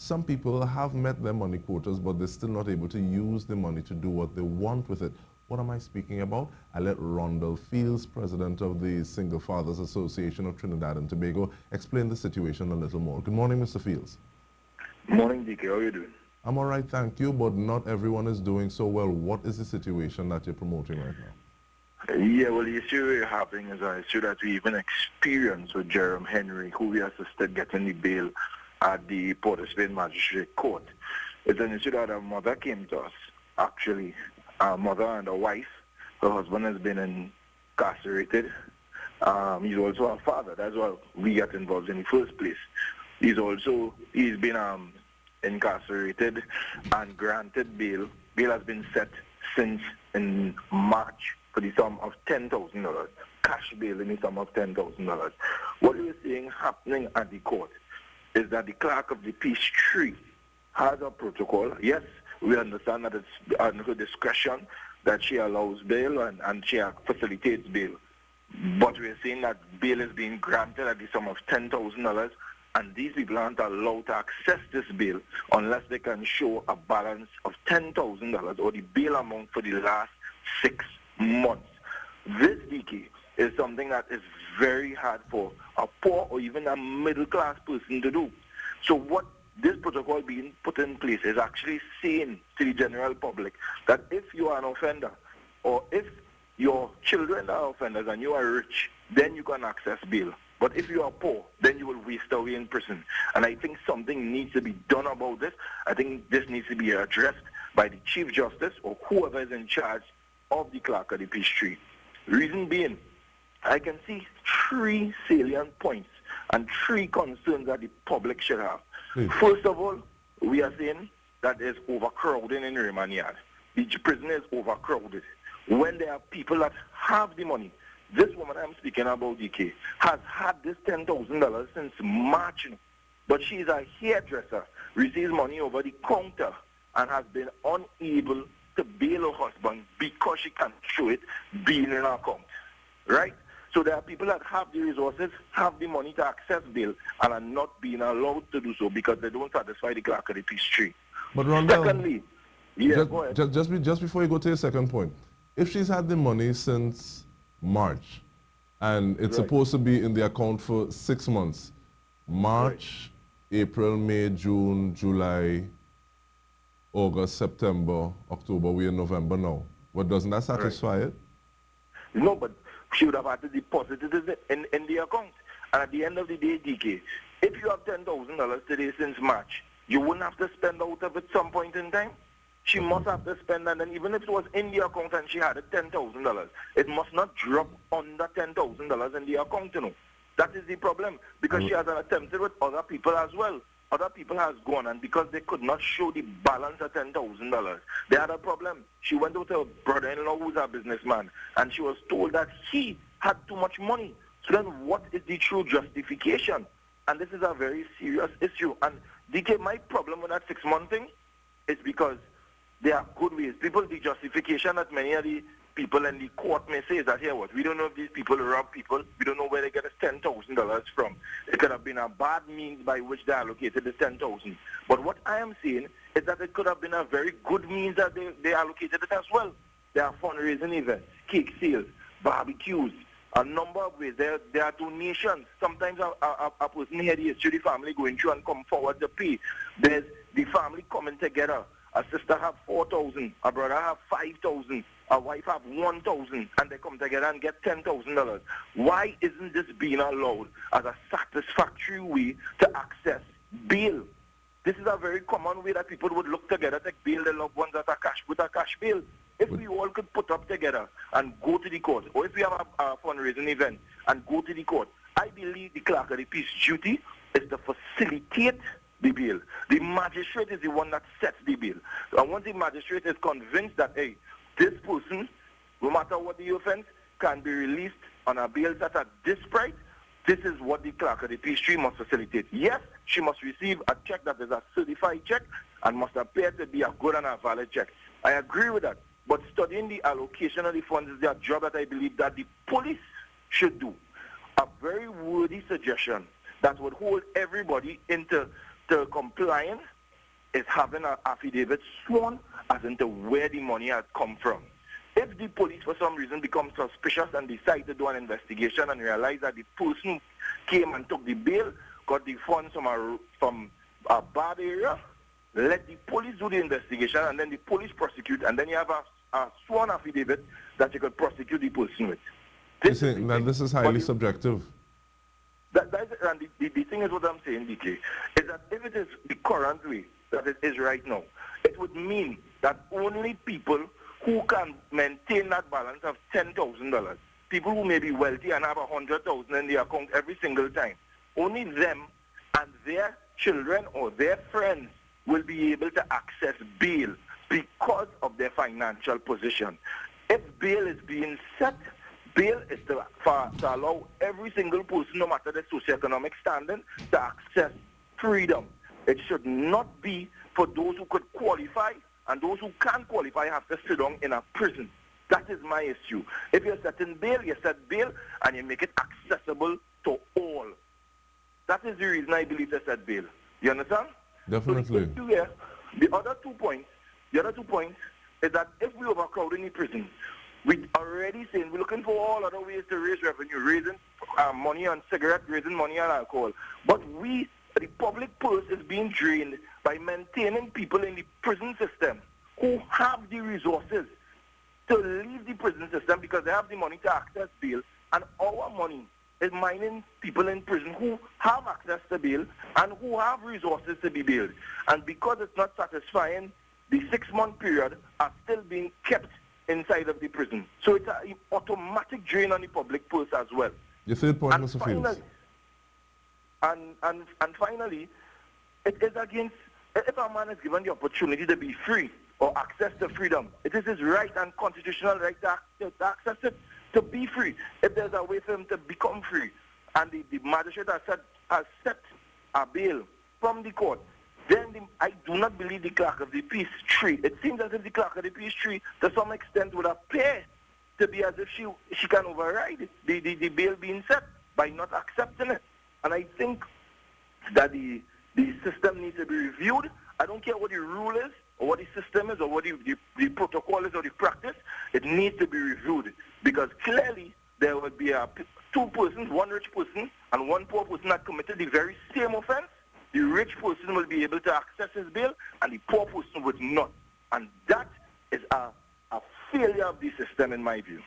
some people have met their money quotas, but they're still not able to use the money to do what they want with it. What am I speaking about? I let Rondell Fields, president of the Single Fathers Association of Trinidad and Tobago, explain the situation a little more. Good morning, Mr. Fields. Morning, DK. How are you doing? I'm all right, thank you, but not everyone is doing so well. What is the situation that you're promoting right now? Yeah, well, the issue we're having is an issue that we even experienced with Jerome Henry, who we assisted getting the bail at the Port of Spain Magistrate Court. It's an issue that our mother came to us, actually. Our mother and our wife. Her husband has been incarcerated. He's also our father. That's why we got involved in the first place. He's been incarcerated and granted bail. Bail has been set since in March for the sum of $10,000, cash bail in the sum of $10,000. What we're seeing happening at the court is that the clerk of the peace tree has a protocol. Yes, we understand that it's under her discretion that she allows bail and she facilitates bail. But we're seeing that bail is being granted at the sum of $10,000, and these people aren't allowed to access this bail unless they can show a balance of $10,000 or the bail amount for the last 6 months. This, DK, is something that is very hard for a poor or even a middle-class person to do. So what this protocol being put in place is actually saying to the general public that if you are an offender or if your children are offenders and you are rich, then you can access bail. But if you are poor, then you will waste away in prison. And I think something needs to be done about this. I think this needs to be addressed by the Chief Justice or whoever is in charge of the clerk of the peace tree. Reason being, I can see 3 salient points and 3 concerns that the public should have. First of all, we are saying that there's overcrowding in remand yard. The prison is overcrowded. When there are people that have the money, this woman I'm speaking about, DK, has had this $10,000 since March, but she's a hairdresser, receives money over the counter, and has been unable to bail her husband because she can't show it being in her account, right? So there are people that have the resources, have the money to access bail, and are not being allowed to do so because they don't satisfy the clerk of the peace tree. But Rondell, secondly, go ahead. Just before you go to your second point, if she's had the money since March, and it's supposed to be in the account for 6 months, March, April, May, June, July, August, September, October, we're in November now. But doesn't that satisfy it? No, but she would have had to deposit it in the account. And at the end of the day, DK, if you have $10,000 today since March, you wouldn't have to spend out of it some point in time. She must have to spend, and then even if it was in the account and she had $10,000, it must not drop under $10,000 in the account, you know. That is the problem, because she has attempted with other people as well. Other people has gone, and because they could not show the balance of $10,000, they had a problem. She went with her brother-in-law, who's a businessman, and she was told that he had too much money. So then what is the true justification? And this is a very serious issue. And DK, my problem with that 6-month thing is because there are good ways. People, the justification that many of the people in the court may say is that, here what, we don't know if these people rob people. We don't know where they get this $10,000 from. It could have been a bad means by which they allocated the $10,000. But what I am saying is that it could have been a very good means that they allocated it as well. There are fundraising events, cake sales, barbecues, a number of ways. There are donations. Sometimes a person here, the history of the family going through and come forward to pay. There's the family coming together. A sister have 4,000, a brother have 5,000, a wife have 1,000, and they come together and get $10,000. Why isn't this being allowed as a satisfactory way to access bail? This is a very common way that people would look together to bail their loved ones with a cash bail. If we all could put up together and go to the court, or if we have a fundraising event and go to the court, I believe the clerk of the peace duty is to facilitate the bail. The magistrate is the one that sets the bail. And once the magistrate is convinced that, hey, this person, no matter what the offense, can be released on a bail set at this price, this is what the clerk of the peace tree must facilitate. Yes, she must receive a check that is a certified check and must appear to be a good and a valid check. I agree with that. But studying the allocation of the funds is their job that I believe that the police should do. A very worthy suggestion that would hold everybody into compliance is having an affidavit sworn as into where the money has come from. If the police for some reason become suspicious and decide to do an investigation and realize that the person who came and took the bail got the funds from a bad area, let the police do the investigation and then the police prosecute, and then you have a sworn affidavit that you could prosecute the person with. This is highly subjective. And the thing is what I'm saying, DK, is that if it is the current way that it is right now, it would mean that only people who can maintain that balance of $10,000, people who may be wealthy and have $100,000 in their account every single time, only them and their children or their friends will be able to access bail because of their financial position. If bail is being set, bail is to allow every single person, no matter their socioeconomic standing, to access freedom. It should not be for those who could qualify, and those who can't qualify have to sit down in a prison. That is my issue. If you're setting bail, you set bail and you make it accessible to all. That is the reason I believe to set bail. You understand? Definitely. So the other 2 points is that if we overcrowd in the prison, we already saying we're looking for all other ways to raise revenue, raising money on cigarettes, raising money on alcohol. But the public purse is being drained by maintaining people in the prison system who have the resources to leave the prison system because they have the money to access bail, and our money is mining people in prison who have access to bail and who have resources to be bailed. And because it's not satisfying, the 6-month period are still being kept inside of the prison. So it's an automatic drain on the public purse as well. Your third point, Mr. Fields. And finally, it is against, if a man is given the opportunity to be free or access to freedom, it is his right and constitutional right to access it, to be free. If there's a way for him to become free, and the magistrate has set a bail from the court, then I do not believe the clerk of the peace tree. It seems as if the clerk of the peace tree, to some extent, would appear to be as if she can override the bail being set by not accepting it. And I think that the system needs to be reviewed. I don't care what the rule is, or what the system is, or what the protocol is, or the practice. It needs to be reviewed, because clearly there would be 2 persons, one rich person and one poor person that committed the very same offense. The rich person will be able to access his bail, and the poor person would not. And that is a failure of the system, in my view.